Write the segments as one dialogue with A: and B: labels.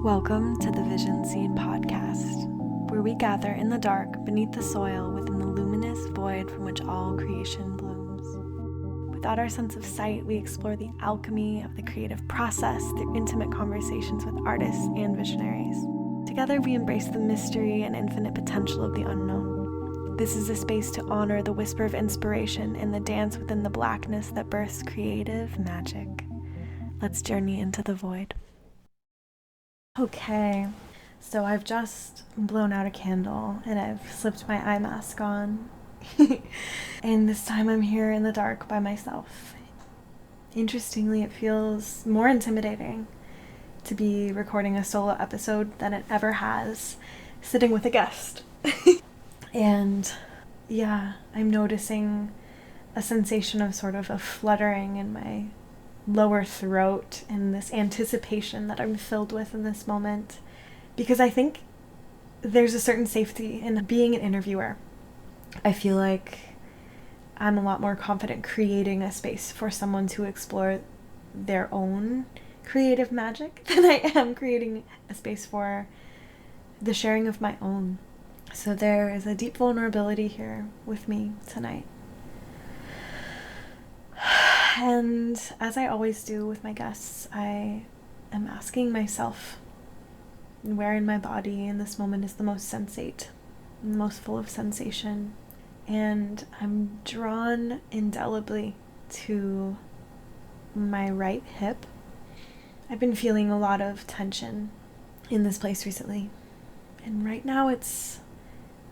A: Welcome to the Vision Seed Podcast, where we gather in the dark beneath the soil within the luminous void from which all creation blooms. Without our sense of sight, we explore the alchemy of the creative process through intimate conversations with artists and visionaries. Together, we embrace the mystery and infinite potential of the unknown. This is a space to honor the whisper of inspiration and the dance within the blackness that births creative magic. Let's journey into the void. Okay, so I've just blown out a candle and I've slipped my eye mask on. And this time I'm here in the dark by myself. Interestingly, it feels more intimidating to be recording a solo episode than it ever has sitting with a guest. And yeah, I'm noticing a sensation of sort of a fluttering in my lower throat and this anticipation that I'm filled with in this moment, because I think there's a certain safety in being an interviewer. I feel like I'm a lot more confident creating a space for someone to explore their own creative magic than I am creating a space for the sharing of my own. So there is a deep vulnerability here with me tonight. And as I always do with my guests, I am asking myself where in my body in this moment is the most sensate, the most full of sensation. And I'm drawn indelibly to my right hip. I've been feeling a lot of tension in this place recently. And right now it's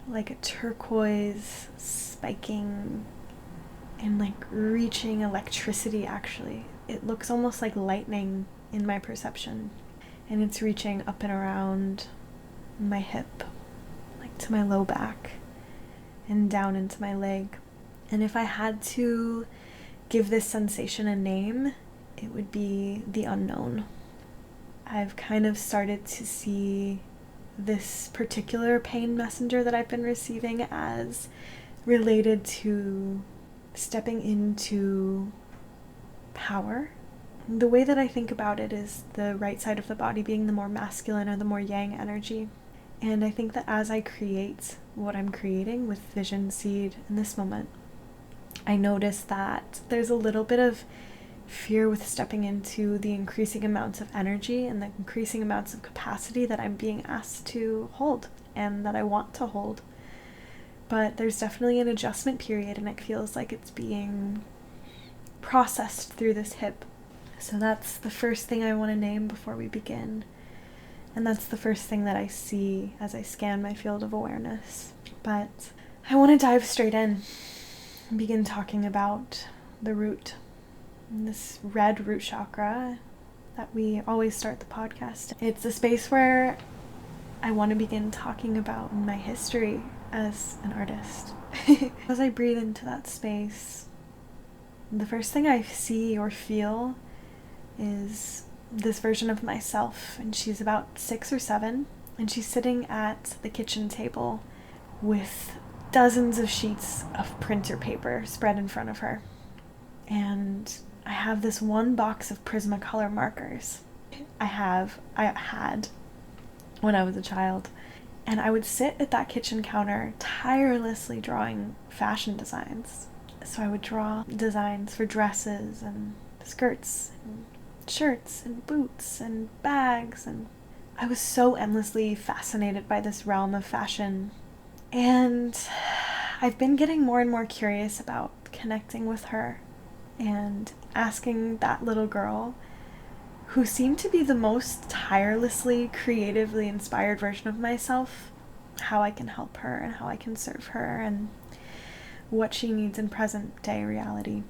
A: like a turquoise spiking and like reaching electricity. Actually, it looks almost like lightning in my perception, and it's reaching up and around my hip, like to my low back and down into my leg. And if I had to give this sensation a name, it would be the unknown. I've kind of started to see this particular pain messenger that I've been receiving as related to stepping into power. The way that I think about it is the right side of the body being the more masculine or the more yang energy. And I think that as I create what I'm creating with Vision Seed in this moment, I notice that there's a little bit of fear with stepping into the increasing amounts of energy and the increasing amounts of capacity that I'm being asked to hold and that I want to hold. But there's definitely an adjustment period, and it feels like it's being processed through this hip. So that's the first thing I want to name before we begin. And that's the first thing that I see as I scan my field of awareness. But I want to dive straight in and begin talking about the root, this red root chakra that we always start the podcast. It's a space where I want to begin talking about my history as an artist. As I breathe into that space, the first thing I see or feel is this version of myself, and she's about 6 or 7, and she's sitting at the kitchen table with dozens of sheets of printer paper spread in front of her. And I have this one box of Prismacolor markers I had when I was a child. And I would sit at that kitchen counter tirelessly drawing fashion designs. So I would draw designs for dresses and skirts and shirts and boots and bags. And I was so endlessly fascinated by this realm of fashion. And I've been getting more and more curious about connecting with her and asking that little girl, who seemed to be the most tirelessly, creatively inspired version of myself, how I can help her and how I can serve her and what she needs in present day reality.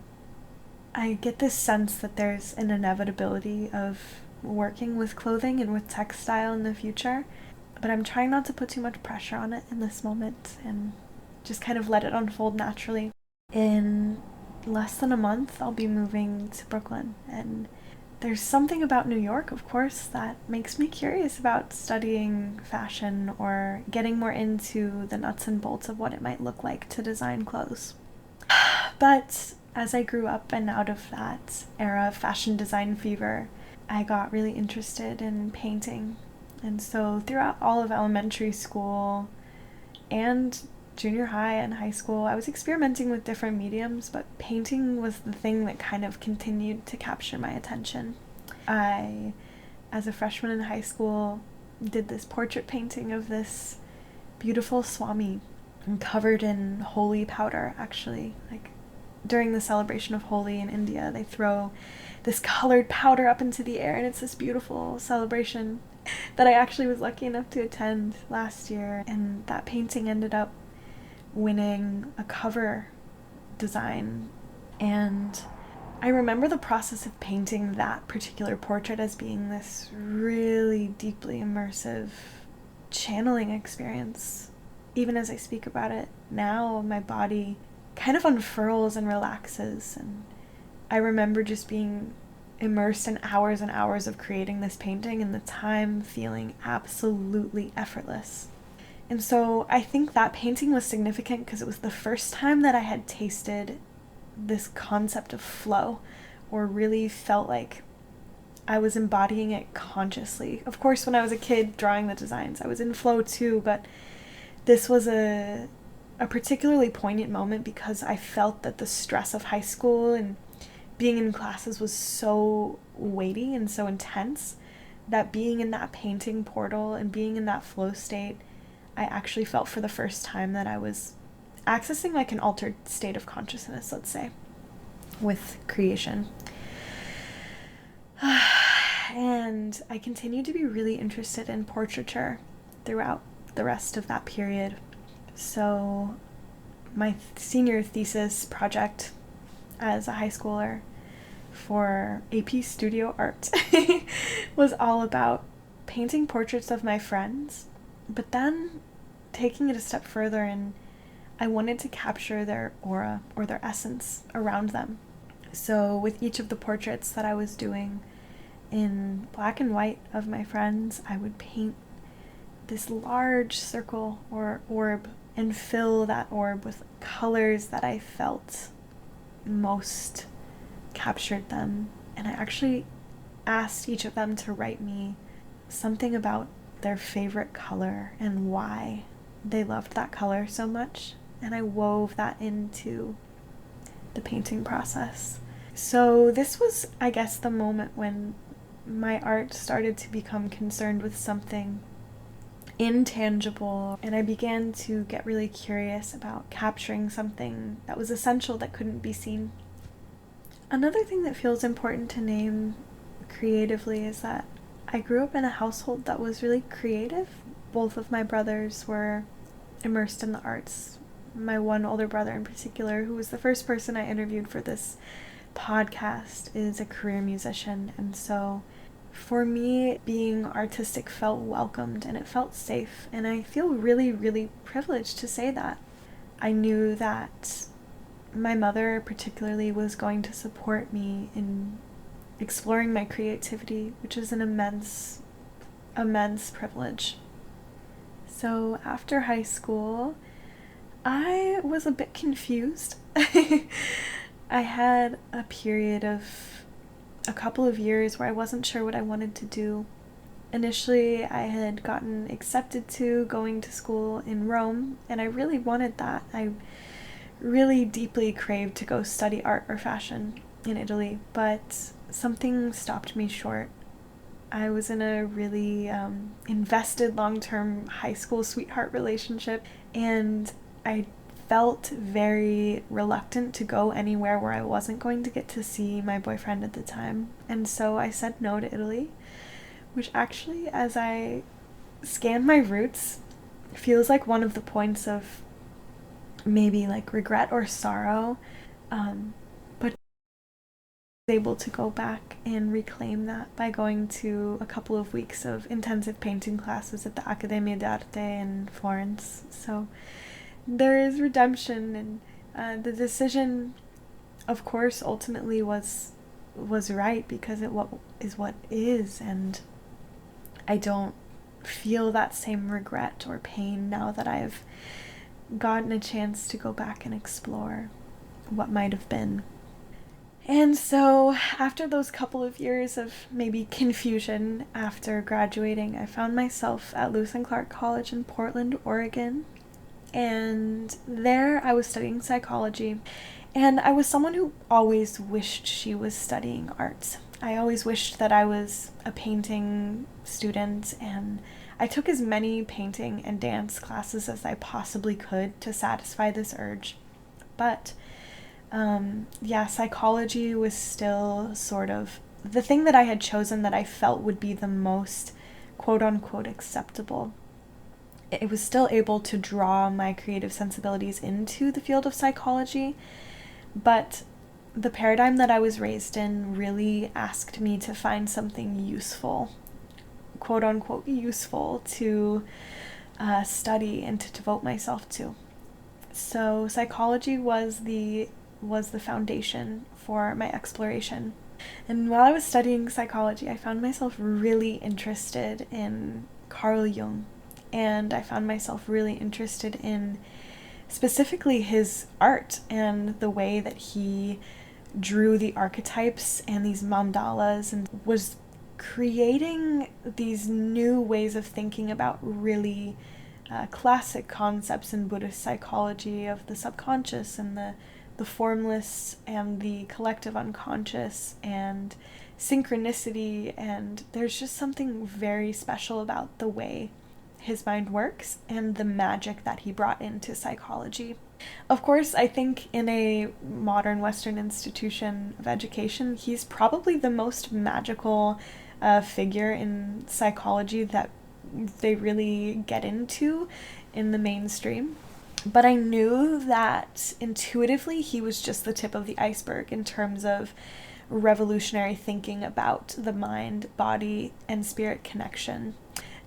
A: I get this sense that there's an inevitability of working with clothing and with textile in the future, but I'm trying not to put too much pressure on it in this moment and just kind of let it unfold naturally. In less than a month, I'll be moving to Brooklyn, and there's something about New York, of course, that makes me curious about studying fashion or getting more into the nuts and bolts of what it might look like to design clothes. But as I grew up and out of that era of fashion design fever, I got really interested in painting And so throughout all of elementary school and junior high and high school, I was experimenting with different mediums, but painting was the thing that kind of continued to capture my attention. I, as a freshman in high school, did this portrait painting of this beautiful Swami covered in holy powder, actually. Like, during the celebration of Holi in India, they throw this colored powder up into the air, and it's this beautiful celebration that I actually was lucky enough to attend last year. And that painting ended up winning a cover design. And I remember the process of painting that particular portrait as being this really deeply immersive channeling experience. Even as I speak about it now, my body kind of unfurls and relaxes, and I remember just being immersed in hours and hours of creating this painting, and the time feeling absolutely effortless. And so I think that painting was significant because it was the first time that I had tasted this concept of flow, or really felt like I was embodying it consciously. Of course, when I was a kid drawing the designs, I was in flow too, but this was a particularly poignant moment because I felt that the stress of high school and being in classes was so weighty and so intense that being in that painting portal and being in that flow state, I actually felt for the first time that I was accessing like an altered state of consciousness, let's say, with creation. And I continued to be really interested in portraiture throughout the rest of that period. So my senior thesis project as a high schooler for AP Studio Art was all about painting portraits of my friends, but then taking it a step further, and I wanted to capture their aura or their essence around them. So with each of the portraits that I was doing in black and white of my friends, I would paint this large circle or orb and fill that orb with colors that I felt most captured them. And I actually asked each of them to write me something about their favorite color and why they loved that color so much. And I wove that into the painting process. So this was, I guess, the moment when my art started to become concerned with something intangible, and I began to get really curious about capturing something that was essential that couldn't be seen. Another thing that feels important to name creatively is that I grew up in a household that was really creative. Both of my brothers were immersed in the arts. My one older brother in particular, who was the first person I interviewed for this podcast, is a career musician, and so for me, being artistic felt welcomed and it felt safe, and I feel really, really privileged to say that. I knew that my mother particularly was going to support me in exploring my creativity, which is an immense privilege. So after high school, I was a bit confused. I had a period of a couple of years where I wasn't sure what I wanted to do. Initially, I had gotten accepted to going to school in Rome, and I really wanted that. I really deeply craved to go study art or fashion in Italy, but something stopped me short. I was in a really invested long-term high school sweetheart relationship, and I felt very reluctant to go anywhere where I wasn't going to get to see my boyfriend at the time. And so I said no to Italy, which actually, as I scan my roots, feels like one of the points of maybe like regret or sorrow. But I was able to go back and reclaim that by going to a couple of weeks of intensive painting classes at the Accademia d'Arte in Florence. So there is redemption, and the decision, of course, ultimately was right because it what is, and I don't feel that same regret or pain now that I've gotten a chance to go back and explore what might have been. And so after those couple of years of maybe confusion after graduating, I found myself at Lewis and Clark College in Portland, Oregon. And there I was studying psychology. And I was someone who always wished she was studying art. I always wished that I was a painting student, and I took as many painting and dance classes as I possibly could to satisfy this urge. But psychology was still sort of the thing that I had chosen that I felt would be the most quote unquote acceptable. It was still able to draw my creative sensibilities into the field of psychology, but the paradigm that I was raised in really asked me to find something useful, quote unquote useful, to study and to devote myself to. So psychology was the foundation for my exploration. And while I was studying psychology, I found myself really interested in Carl Jung, and I found myself really interested in specifically his art and the way that he drew the archetypes and these mandalas and was creating these new ways of thinking about really classic concepts in Buddhist psychology of the subconscious and the formless and the collective unconscious and synchronicity. And there's just something very special about the way his mind works and the magic that he brought into psychology. Of course, I think in a modern Western institution of education, he's probably the most magical figure in psychology that they really get into in the mainstream. But I knew that intuitively he was just the tip of the iceberg in terms of revolutionary thinking about the mind, body, and spirit connection.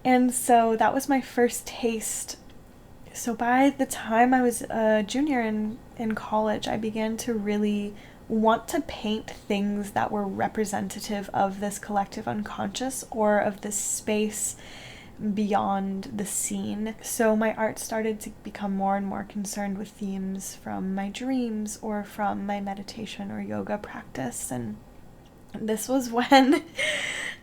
A: And so that was my first taste. So by the time I was a junior in college, I began to really want to paint things that were representative of this collective unconscious or of this space beyond the scene. So my art started to become more and more concerned with themes from my dreams or from my meditation or yoga practice. And this was when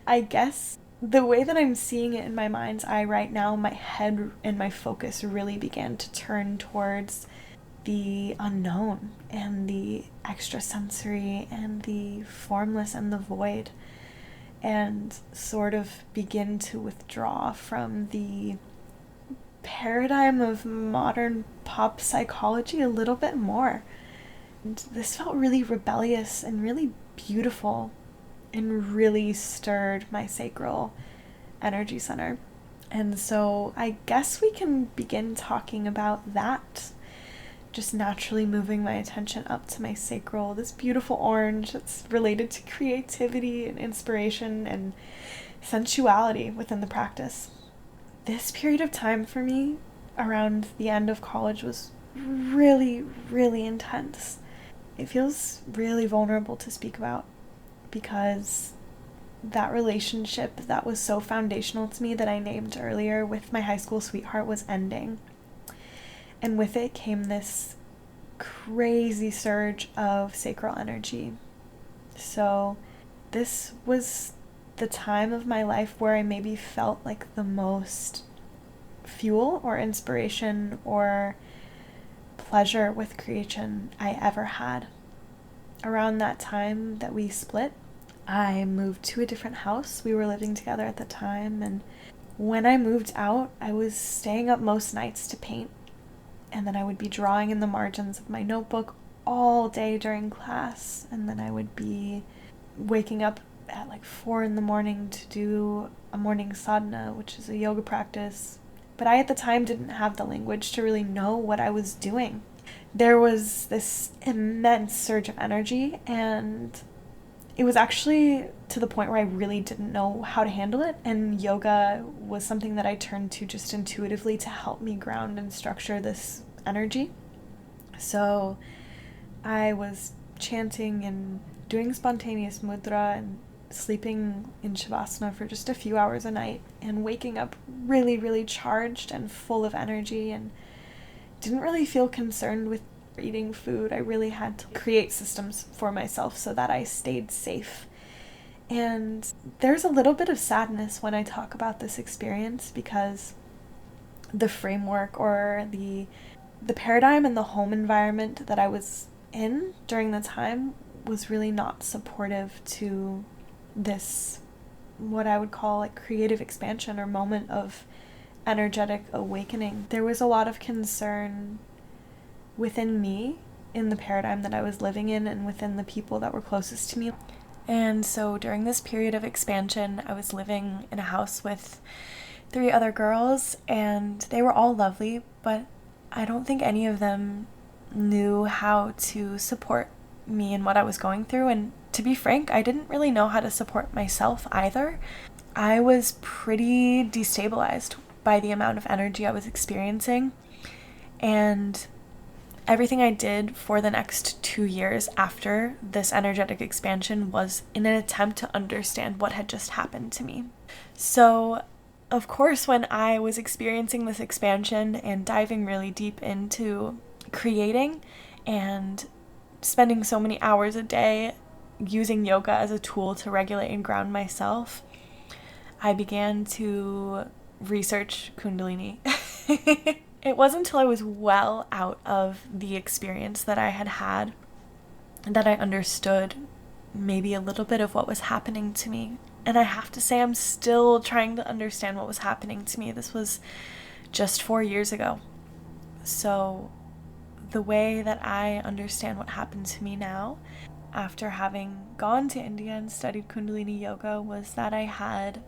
A: I guess the way that I'm seeing it in my mind's eye right now, my head and my focus really began to turn towards the unknown and the extrasensory and the formless and the void, and sort of begin to withdraw from the paradigm of modern pop psychology a little bit more. And this felt really rebellious and really beautiful and really stirred my sacral energy center. And so I guess we can begin talking about that. Just naturally moving my attention up to my sacral, this beautiful orange that's related to creativity and inspiration and sensuality within the practice. This period of time for me around the end of college was really, really intense. It feels really vulnerable to speak about because that relationship that was so foundational to me that I named earlier with my high school sweetheart was ending. And with it came this crazy surge of sacral energy. So this was the time of my life where I maybe felt like the most fuel or inspiration or pleasure with creation I ever had. Around that time that we split, I moved to a different house. We were living together at the time, and when I moved out, I was staying up most nights to paint, and then I would be drawing in the margins of my notebook all day during class, and then I would be waking up at like 4 a.m. to do a morning sadhana, which is a yoga practice. But I at the time didn't have the language to really know what I was doing. There was this immense surge of energy, and it was actually to the point where I really didn't know how to handle it, and yoga was something that I turned to just intuitively to help me ground and structure this energy. So I was chanting and doing spontaneous mudra and sleeping in shavasana for just a few hours a night and waking up really, really charged and full of energy, and didn't really feel concerned with eating food. I really had to create systems for myself so that I stayed safe. And there's a little bit of sadness when I talk about this experience because the framework or the paradigm and the home environment that I was in during the time was really not supportive to this, what I would call like creative expansion or moment of energetic awakening. There was a lot of concern within me in the paradigm that I was living in and within the people that were closest to me. And so during this period of expansion, I was living in a house with 3 other girls, and they were all lovely, but I don't think any of them knew how to support me in what I was going through. And to be frank, I didn't really know how to support myself either. I was pretty destabilized by the amount of energy I was experiencing, and everything I did for the next 2 years after this energetic expansion was in an attempt to understand what had just happened to me. So, of course, when I was experiencing this expansion and diving really deep into creating and spending so many hours a day using yoga as a tool to regulate and ground myself, I began to research Kundalini. It wasn't until I was well out of the experience that I had that I understood maybe a little bit of what was happening to me. And I have to say, I'm still trying to understand what was happening to me. This was just 4 years ago. So the way that I understand what happened to me now, after having gone to India and studied Kundalini yoga, was that I had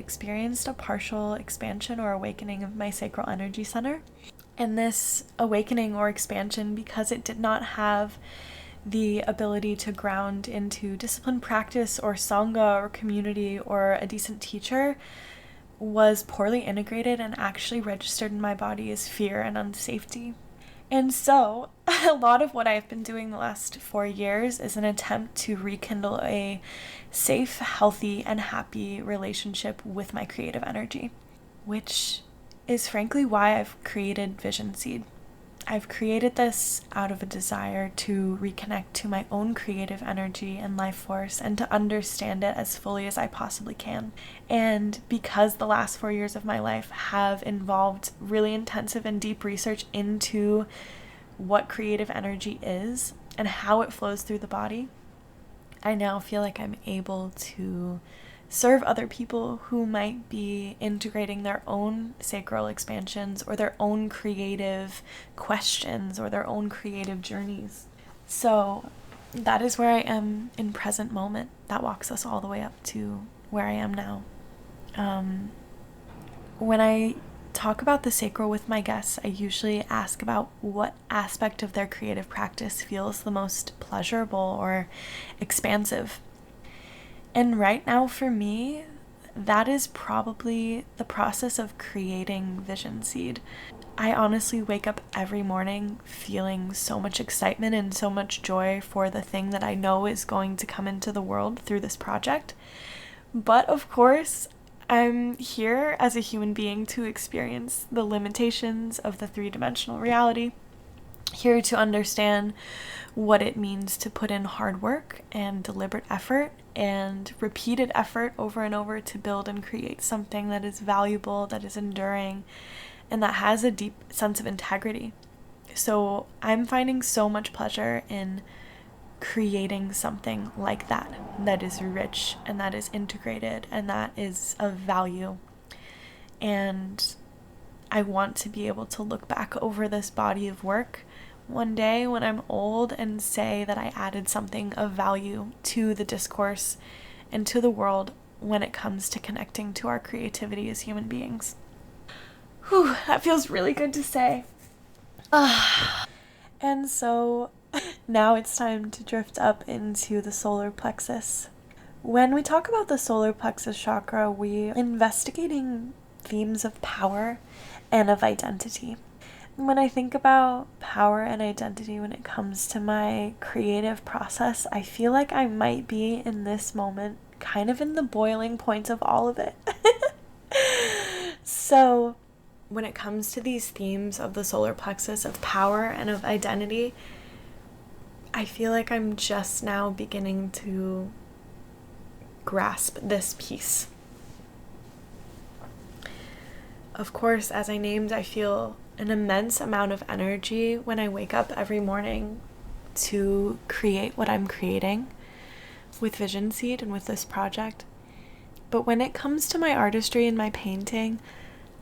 A: experienced a partial expansion or awakening of my sacral energy center. And this awakening or expansion, because it did not have the ability to ground into disciplined practice or sangha or community or a decent teacher, was poorly integrated and actually registered in my body as fear and unsafety. And so a lot of what I've been doing the last 4 years is an attempt to rekindle a safe, healthy, and happy relationship with my creative energy, which is frankly why I've created Vision Seed. I've created this out of a desire to reconnect to my own creative energy and life force and to understand it as fully as I possibly can. And because the last 4 years of my life have involved really intensive and deep research into what creative energy is and how it flows through the body, I now feel like I'm able to serve other people who might be integrating their own sacral expansions or their own creative questions or their own creative journeys. So that is where I am in present moment. That walks us all the way up to where I am now. When I talk about the sacral with my guests, I usually ask about what aspect of their creative practice feels the most pleasurable or expansive. And right now for me, that is probably the process of creating Vision Seed. I honestly wake up every morning feeling so much excitement and so much joy for the thing that I know is going to come into the world through this project. But of course, I'm here as a human being to experience the limitations of the 3-dimensional reality, here to understand what it means to put in hard work and deliberate effort and repeated effort over and over to build and create something that is valuable, that is enduring, and that has a deep sense of integrity. So I'm finding so much pleasure in creating something like that, that is rich and that is integrated and that is of value. And I want to be able to look back over this body of work one day when I'm old and say that I added something of value to the discourse and to the world when it comes to connecting to our creativity as human beings. Whew, that feels really good to say. And so now it's time to drift up into the solar plexus. When we talk about the solar plexus chakra, we're investigating themes of power and of identity. When I think about power and identity when it comes to my creative process, I feel like I might be in this moment kind of in the boiling point of all of it. So when it comes to these themes of the solar plexus, of power and of identity, I feel like I'm just now beginning to grasp this piece. Of course, as I named, I feel an immense amount of energy when I wake up every morning to create what I'm creating with Vision Seed and with this project. But when it comes to my artistry and my painting,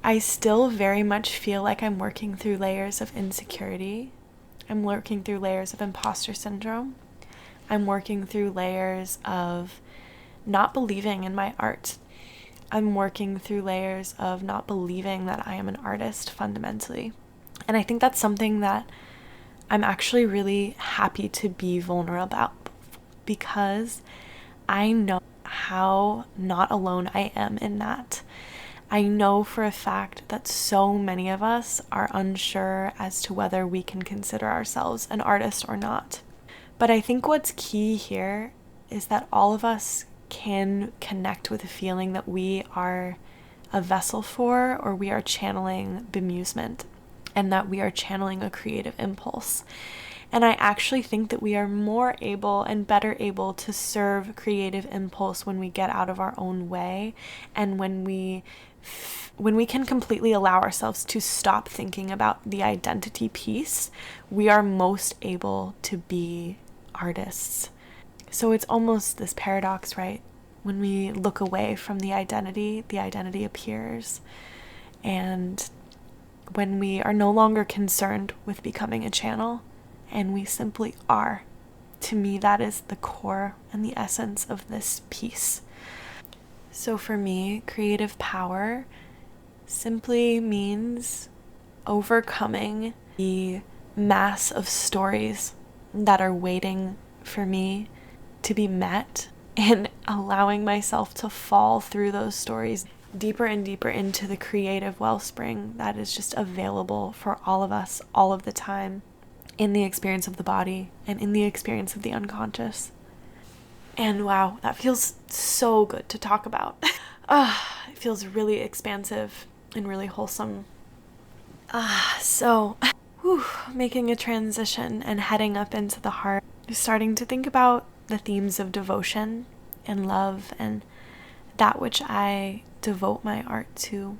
A: I still very much feel like I'm working through layers of insecurity. I'm working through layers of imposter syndrome. I'm working through layers of not believing in my art. I'm working through layers of not believing that I am an artist fundamentally. And I think that's something that I'm actually really happy to be vulnerable about, because I know how not alone I am in that. I know for a fact that so many of us are unsure as to whether we can consider ourselves an artist or not. But I think what's key here is that all of us can connect with a feeling that we are a vessel for, or we are channeling bemusement, and that we are channeling a creative impulse. And I actually think that we are more able and better able to serve creative impulse when we get out of our own way, and when we can completely allow ourselves to stop thinking about the identity piece. We are most able to be artists. So it's almost this paradox, right? When we look away from the identity appears. And when we are no longer concerned with becoming a channel, and we simply are, to me, that is the core and the essence of this piece. So for me, creative power simply means overcoming the mass of stories that are waiting for me to be met, and allowing myself to fall through those stories deeper and deeper into the creative wellspring that is just available for all of us all of the time, in the experience of the body and in the experience of the unconscious. And wow, that feels so good to talk about. It feels really expansive and really wholesome. So making a transition and heading up into the heart, starting to think about the themes of devotion and love and that which I devote my art to.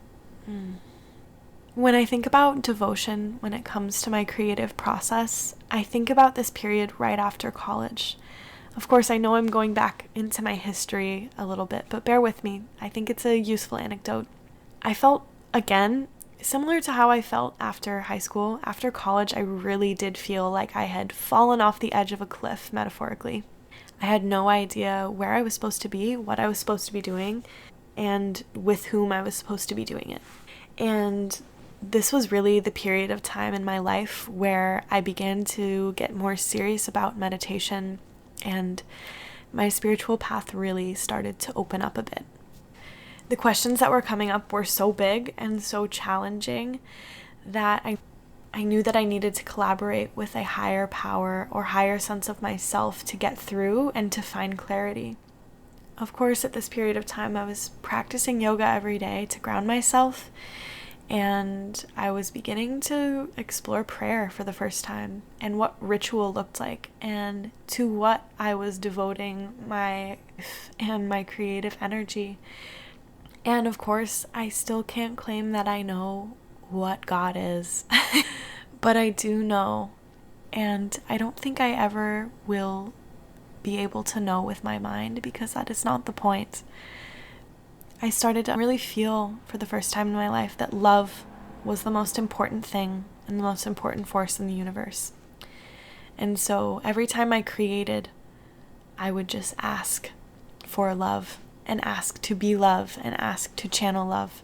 A: When I think about devotion when it comes to my creative process, I think about this period right after college. Of course, I know I'm going back into my history a little bit, but bear with me. I think it's a useful anecdote. I felt, again, similar to how I felt after high school. After college, I really did feel like I had fallen off the edge of a cliff, metaphorically. I had no idea where I was supposed to be, what I was supposed to be doing, and with whom I was supposed to be doing it. And this was really the period of time in my life where I began to get more serious about meditation, and my spiritual path really started to open up a bit. The questions that were coming up were so big and so challenging that I knew that I needed to collaborate with a higher power or higher sense of myself to get through and to find clarity. Of course, at this period of time, I was practicing yoga every day to ground myself, and I was beginning to explore prayer for the first time and what ritual looked like and to what I was devoting my life and my creative energy. And of course, I still can't claim that I know what God is, but I do know, and I don't think I ever will be able to know with my mind, because that is not the point. I started to really feel for the first time in my life that love was the most important thing and the most important force in the universe. And so every time I created, I would just ask for love and ask to be love and ask to channel love.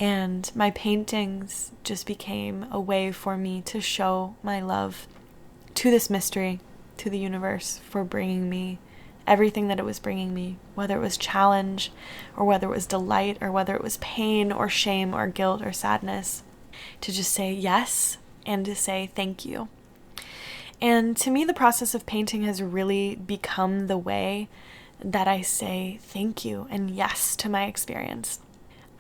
A: And my paintings just became a way for me to show my love to this mystery, to the universe, for bringing me everything that it was bringing me, whether it was challenge or whether it was delight or whether it was pain or shame or guilt or sadness, to just say yes and to say thank you. And to me, the process of painting has really become the way that I say thank you and yes to my experience.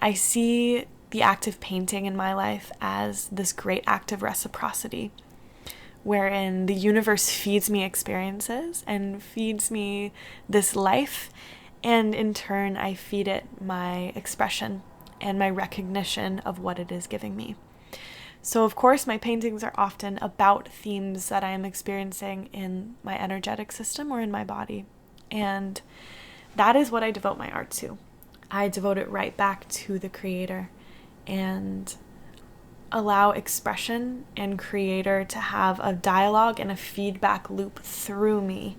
A: I see the act of painting in my life as this great act of reciprocity, wherein the universe feeds me experiences and feeds me this life, and in turn I feed it my expression and my recognition of what it is giving me. So of course my paintings are often about themes that I am experiencing in my energetic system or in my body, and that is what I devote my art to. I devote it right back to the creator and allow expression and creator to have a dialogue and a feedback loop through me.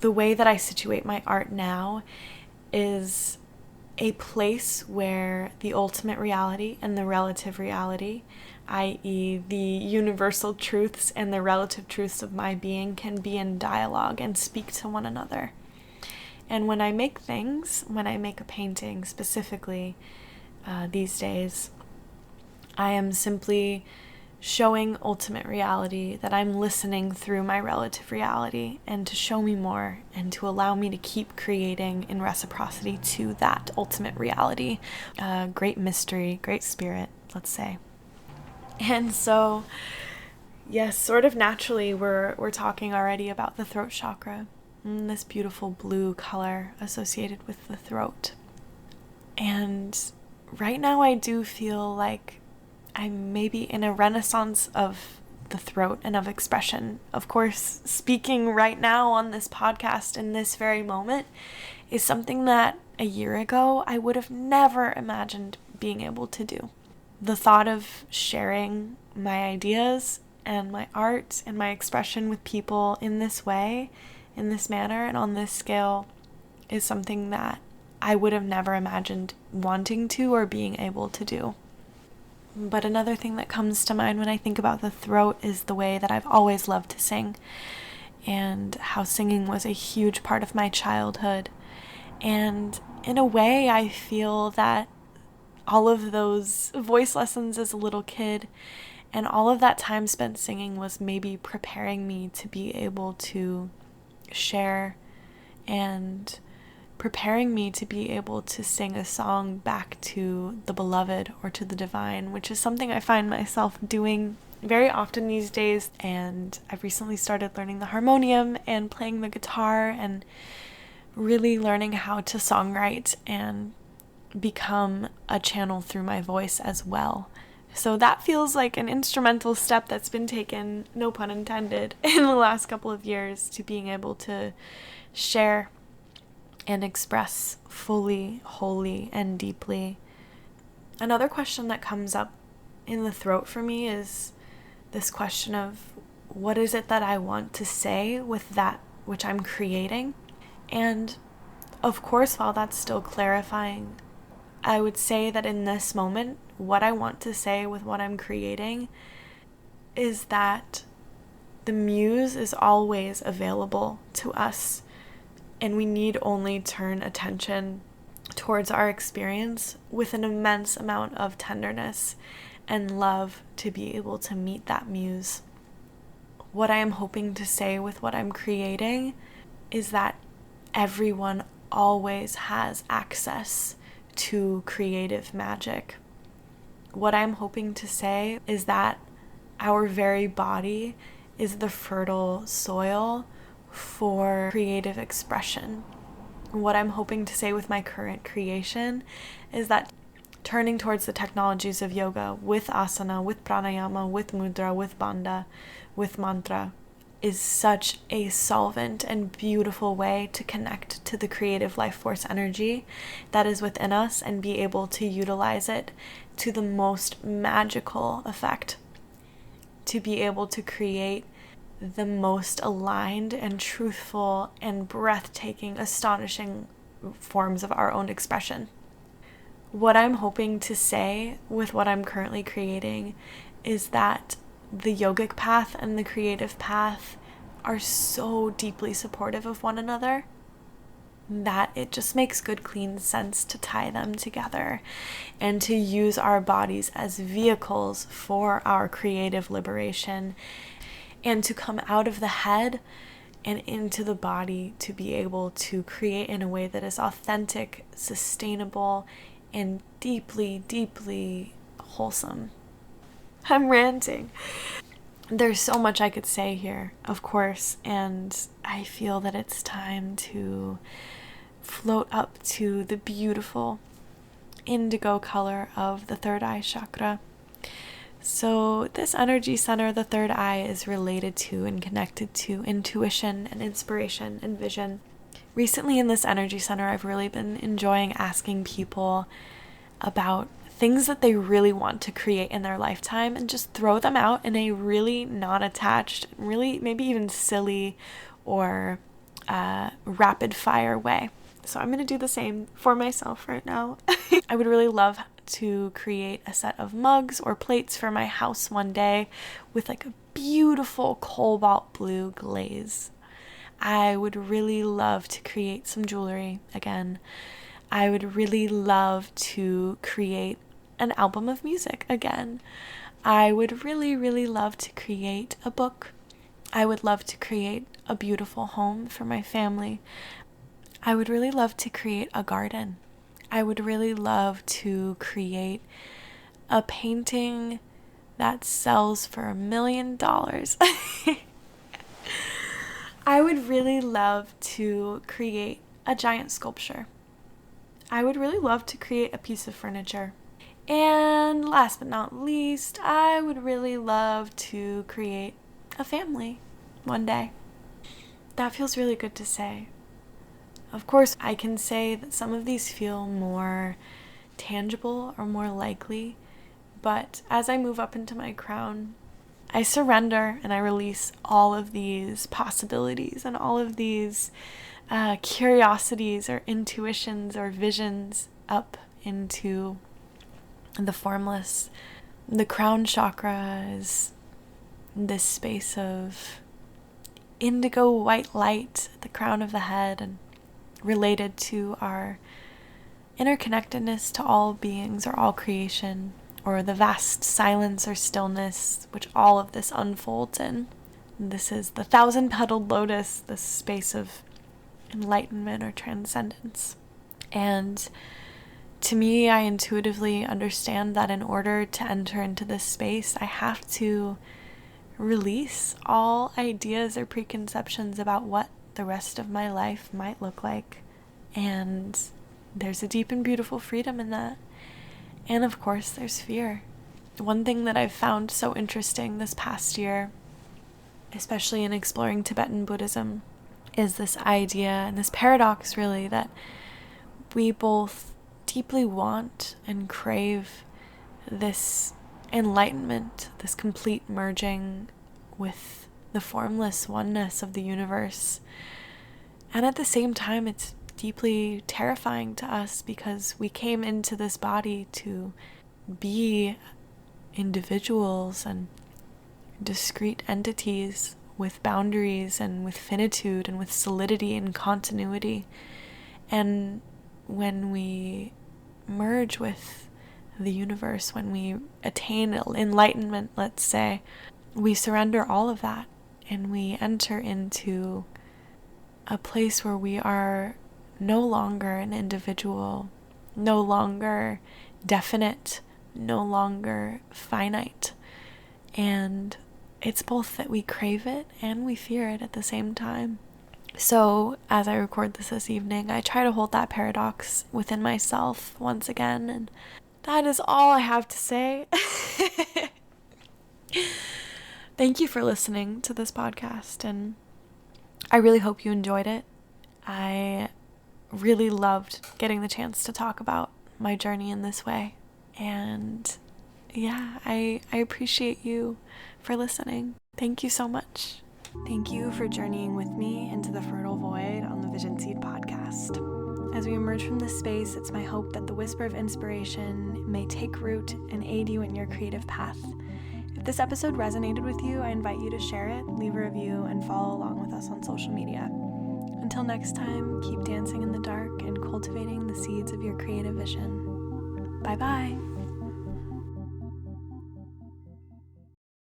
A: The way that I situate my art now is a place where the ultimate reality and the relative reality, i.e. the universal truths and the relative truths of my being, can be in dialogue and speak to one another. And when I make things, when I make a painting specifically these days, I am simply showing ultimate reality that I'm listening through my relative reality, and to show me more and to allow me to keep creating in reciprocity to that ultimate reality. Great mystery, great spirit, let's say. And so, yes, sort of naturally, we're talking already about the throat chakra, and this beautiful blue color associated with the throat. And right now I do feel like I'm maybe in a renaissance of the throat and of expression. Of course, speaking right now on this podcast in this very moment is something that a year ago I would have never imagined being able to do. The thought of sharing my ideas and my art and my expression with people in this way, in this manner, and on this scale is something that I would have never imagined wanting to or being able to do. But another thing that comes to mind when I think about the throat is the way that I've always loved to sing, and how singing was a huge part of my childhood. And in a way, I feel that all of those voice lessons as a little kid and all of that time spent singing was maybe preparing me to be able to share, and preparing me to be able to sing a song back to the beloved or to the divine, which is something I find myself doing very often these days. And I've recently started learning the harmonium and playing the guitar and really learning how to songwrite and become a channel through my voice as well. So that feels like an instrumental step that's been taken, no pun intended, in the last couple of years to being able to share and express fully, wholly, and deeply. Another question that comes up in the throat for me is this question of what is it that I want to say with that which I'm creating? And of course, while that's still clarifying, I would say that in this moment, what I want to say with what I'm creating is that the muse is always available to us, and we need only turn attention towards our experience with an immense amount of tenderness and love to be able to meet that muse. What I am hoping to say with what I'm creating is that everyone always has access to creative magic. What I'm hoping to say is that our very body is the fertile soil for creative expression. What I'm hoping to say with my current creation is that turning towards the technologies of yoga with asana, with pranayama, with mudra, with bandha, with mantra is such a solvent and beautiful way to connect to the creative life force energy that is within us and be able to utilize it to the most magical effect, to be able to create the most aligned and truthful and breathtaking, astonishing forms of our own expression. What I'm hoping to say with what I'm currently creating is that the yogic path and the creative path are so deeply supportive of one another that it just makes good, clean sense to tie them together and to use our bodies as vehicles for our creative liberation, and to come out of the head and into the body to be able to create in a way that is authentic, sustainable, and deeply, deeply wholesome. I'm ranting. There's so much I could say here, of course, and I feel that it's time to float up to the beautiful indigo color of the third eye chakra. So this energy center, the third eye, is related to and connected to intuition and inspiration and vision. Recently in this energy center, I've really been enjoying asking people about things that they really want to create in their lifetime and just throw them out in a really non-attached, really maybe even silly or rapid fire way. So I'm going to do the same for myself right now. I would really love to create a set of mugs or plates for my house one day with like a beautiful cobalt blue glaze. I would really love to create some jewelry again. I would really love to create an album of music again. I would really, really love to create a book. I would love to create a beautiful home for my family. I would really love to create a garden. I would really love to create a painting that sells for $1 million. I would really love to create a giant sculpture. I would really love to create a piece of furniture. And last but not least, I would really love to create a family one day. That feels really good to say. Of course, I can say that some of these feel more tangible or more likely, but as I move up into my crown, I surrender and I release all of these possibilities and all of these curiosities or intuitions or visions up into the formless. The crown chakra is this space of indigo white light at the crown of the head and related to our interconnectedness to all beings or all creation, or the vast silence or stillness which all of this unfolds in. This is the 1,000-petaled lotus, this space of enlightenment or transcendence. And to me, I intuitively understand that in order to enter into this space, I have to release all ideas or preconceptions about what the rest of my life might look like. And there's a deep and beautiful freedom in that. And of course, there's fear. One thing that I've found so interesting this past year, especially in exploring Tibetan Buddhism, is this idea and this paradox, really, that we both deeply want and crave this enlightenment, this complete merging with the formless oneness of the universe. And at the same time, it's deeply terrifying to us because we came into this body to be individuals and discrete entities with boundaries and with finitude and with solidity and continuity. And when we merge with the universe, when we attain enlightenment, let's say, we surrender all of that and we enter into a place where we are no longer an individual, no longer definite, no longer finite. And it's both that we crave it and we fear it at the same time. So as I record this evening, I try to hold that paradox within myself once again, and that is all I have to say. Thank you for listening to this podcast, and I really hope you enjoyed it. I really loved getting the chance to talk about my journey in this way, and yeah, I appreciate you for listening. Thank you so much. Thank you for journeying with me into the fertile void on the Vision Seed podcast. As we emerge from this space, it's my hope that the whisper of inspiration may take root and aid you in your creative path. If this episode resonated with you, I invite you to share it, leave a review, and follow along with us on social media. Until next time, keep dancing in the dark and cultivating the seeds of your creative vision. Bye-bye.